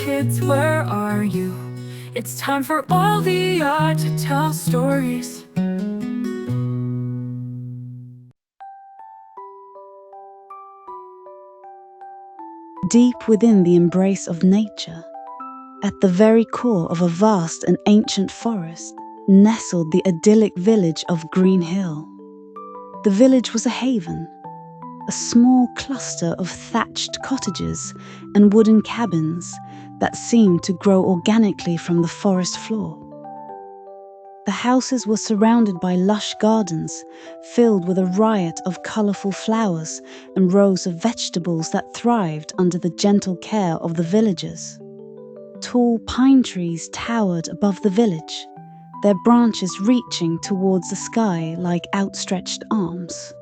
kids, where are you? It's time for all the art to tell stories. Deep within the embrace of nature, at the very core of a vast and ancient forest, nestled the idyllic village of Greenhill. The village was a haven, a small cluster of thatched cottages and wooden cabins that seemed to grow organically from the forest floor. The houses were surrounded by lush gardens filled with a riot of colourful flowers and rows of vegetables that thrived under the gentle care of the villagers. Tall pine trees towered above the village, their branches reaching towards the sky like outstretched arms.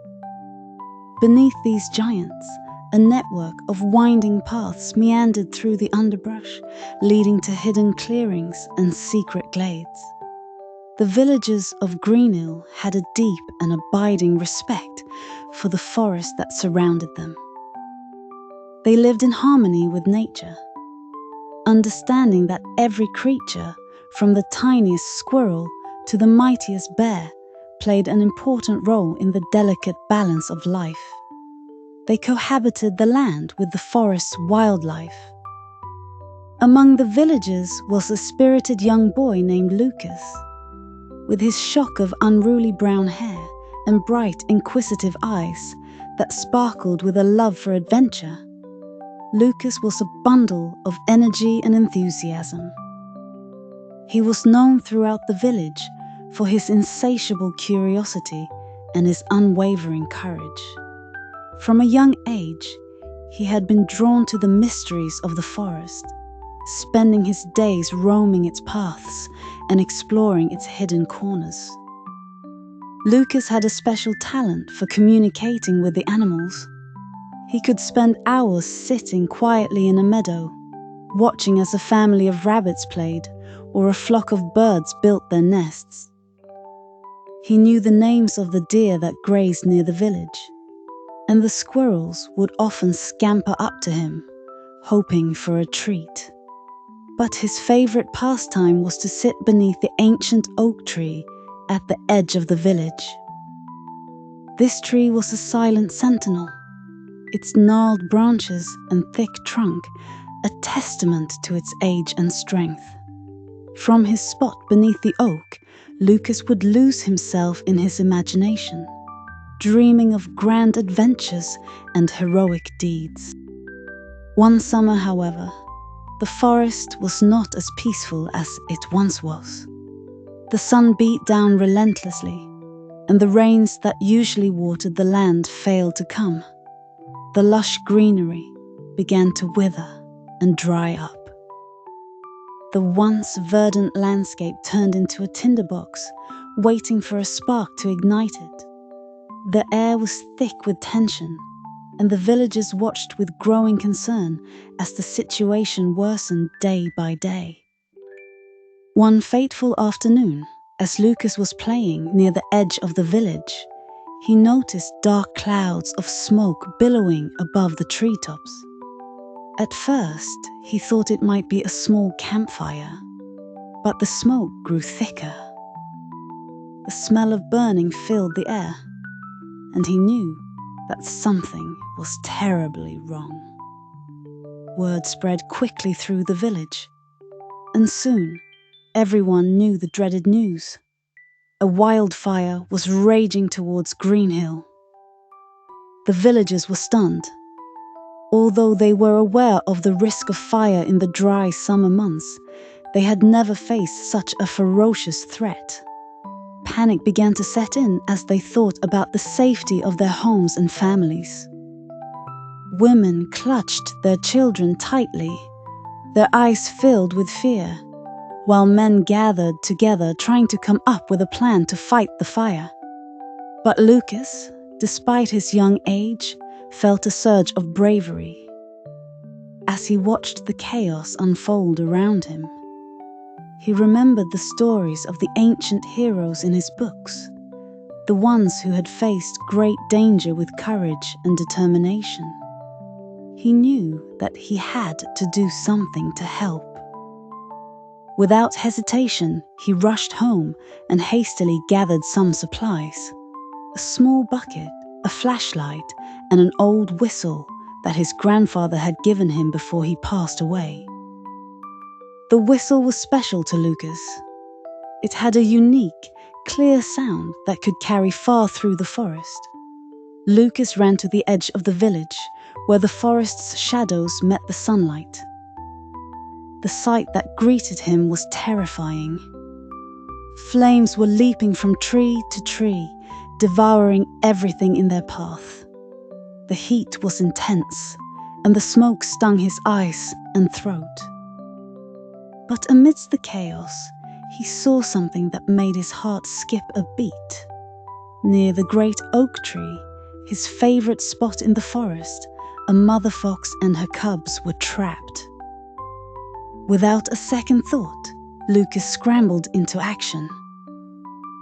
Beneath these giants, a network of winding paths meandered through the underbrush, leading to hidden clearings and secret glades. The villagers of Greenhill had a deep and abiding respect for the forest that surrounded them. They lived in harmony with nature, understanding that every creature, from the tiniest squirrel to the mightiest bear, played an important role in the delicate balance of life. They cohabited the land with the forest's wildlife. Among the villagers was a spirited young boy named Lucas. With his shock of unruly brown hair and bright, inquisitive eyes that sparkled with a love for adventure, Lucas was a bundle of energy and enthusiasm. He was known throughout the village for his insatiable curiosity and his unwavering courage. From a young age, he had been drawn to the mysteries of the forest, spending his days roaming its paths and exploring its hidden corners. Lucas had a special talent for communicating with the animals. He could spend hours sitting quietly in a meadow, watching as a family of rabbits played or a flock of birds built their nests. He knew the names of the deer that grazed near the village, and the squirrels would often scamper up to him, hoping for a treat. But his favorite pastime was to sit beneath the ancient oak tree at the edge of the village. This tree was a silent sentinel, its gnarled branches and thick trunk a testament to its age and strength. From his spot beneath the oak, Lucas would lose himself in his imagination, dreaming of grand adventures and heroic deeds. One summer, however, the forest was not as peaceful as it once was. The sun beat down relentlessly, and the rains that usually watered the land failed to come. The lush greenery began to wither and dry up. The once verdant landscape turned into a tinderbox, waiting for a spark to ignite it. The air was thick with tension, and the villagers watched with growing concern as the situation worsened day by day. One fateful afternoon, as Lucas was playing near the edge of the village, he noticed dark clouds of smoke billowing above the treetops. At first, he thought it might be a small campfire, but the smoke grew thicker. The smell of burning filled the air, and he knew that something was terribly wrong. Word spread quickly through the village, and soon everyone knew the dreaded news. A wildfire was raging towards Greenhill. The villagers were stunned. Although they were aware of the risk of fire in the dry summer months, they had never faced such a ferocious threat. Panic began to set in as they thought about the safety of their homes and families. Women clutched their children tightly, their eyes filled with fear, while men gathered together trying to come up with a plan to fight the fire. But Lucas, despite his young age, felt a surge of bravery. As he watched the chaos unfold around him, he remembered the stories of the ancient heroes in his books, the ones who had faced great danger with courage and determination. he knew that he had to do something to help. Without hesitation, he rushed home and hastily gathered some supplies: a small bucket, a flashlight, and an old whistle that his grandfather had given him before he passed away. The whistle was special to Lucas. It had a unique, clear sound that could carry far through the forest. Lucas ran to the edge of the village, where the forest's shadows met the sunlight. The sight that greeted him was terrifying. Flames were leaping from tree to tree, devouring everything in their path. The heat was intense, and the smoke stung his eyes and throat. But amidst the chaos, he saw something that made his heart skip a beat. Near the great oak tree, his favorite spot in the forest, a mother fox and her cubs were trapped. Without a second thought, Lucas scrambled into action.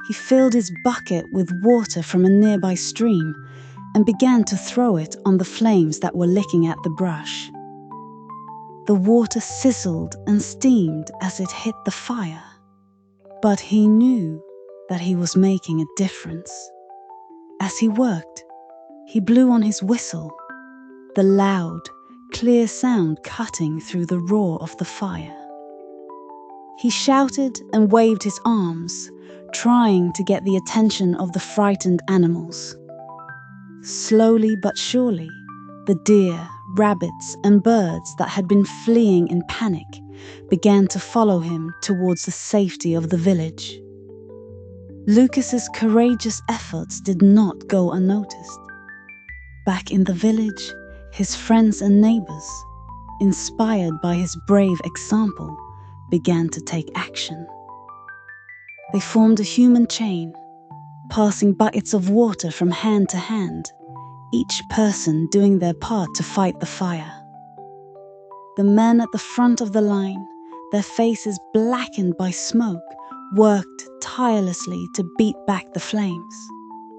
He filled his bucket with water from a nearby stream and began to throw it on the flames that were licking at the brush. The water sizzled and steamed as it hit the fire, but he knew that he was making a difference. As he worked, he blew on his whistle, the loud, clear sound cutting through the roar of the fire. He shouted and waved his arms, trying to get the attention of the frightened animals. Slowly but surely, the deer, rabbits, and birds that had been fleeing in panic began to follow him towards the safety of the village. Lucas's courageous efforts did not go unnoticed. Back in the village, his friends and neighbors, inspired by his brave example, began to take action. They formed a human chain, passing buckets of water from hand to hand, each person doing their part to fight the fire. The men at the front of the line, their faces blackened by smoke, worked tirelessly to beat back the flames,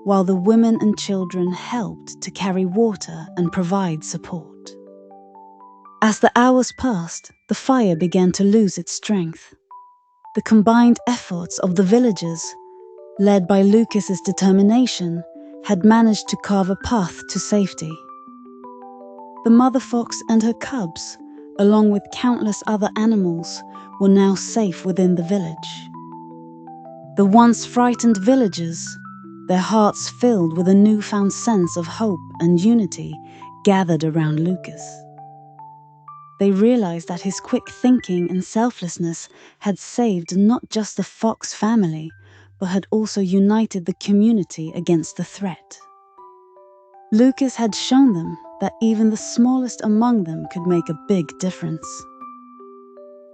while the women and children helped to carry water and provide support. As the hours passed, the fire began to lose its strength. The combined efforts of the villagers, led by Lucas's determination, had managed to carve a path to safety. The mother fox and her cubs, along with countless other animals, were now safe within the village. The once frightened villagers, their hearts filled with a newfound sense of hope and unity, gathered around Lucas. They realized that his quick thinking and selflessness had saved not just the fox family, but had also united the community against the threat. Lucas had shown them that even the smallest among them could make a big difference.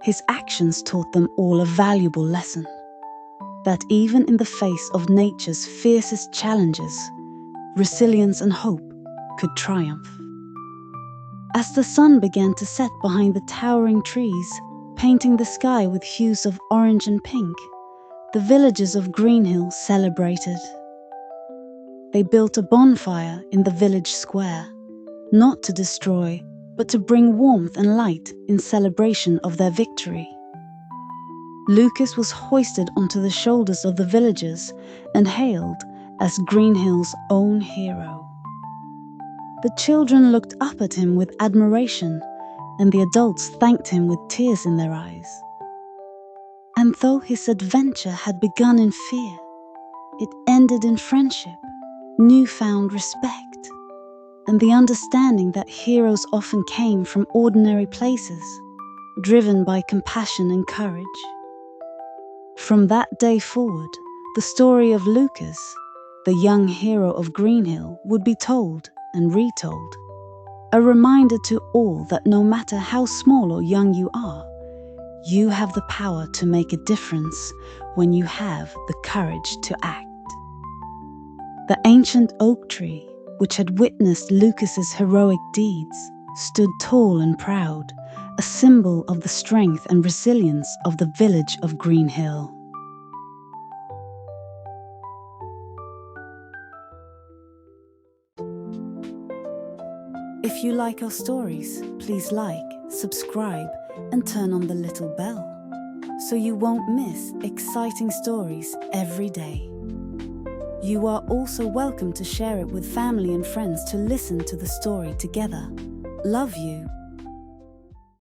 His actions taught them all a valuable lesson: that even in the face of nature's fiercest challenges, resilience and hope could triumph. As the sun began to set behind the towering trees, painting the sky with hues of orange and pink, the villagers of Greenhill celebrated. They built a bonfire in the village square, not to destroy, but to bring warmth and light in celebration of their victory. Lucas was hoisted onto the shoulders of the villagers and hailed as Greenhill's own hero. The children looked up at him with admiration, and the adults thanked him with tears in their eyes. And though his adventure had begun in fear, it ended in friendship, newfound respect, and the understanding that heroes often came from ordinary places, driven by compassion and courage. From that day forward, the story of Lucas, the young hero of Greenhill, would be told and retold, a reminder to all that no matter how small or young you are, you have the power to make a difference when you have the courage to act. The ancient oak tree, which had witnessed Lucas's heroic deeds, stood tall and proud, a symbol of the strength and resilience of the village of Greenhill. If If you like our stories, please like, subscribe, and turn on the little bell so you won't miss exciting stories every day. You are also welcome to share it with family and friends to listen to the story together. Love you.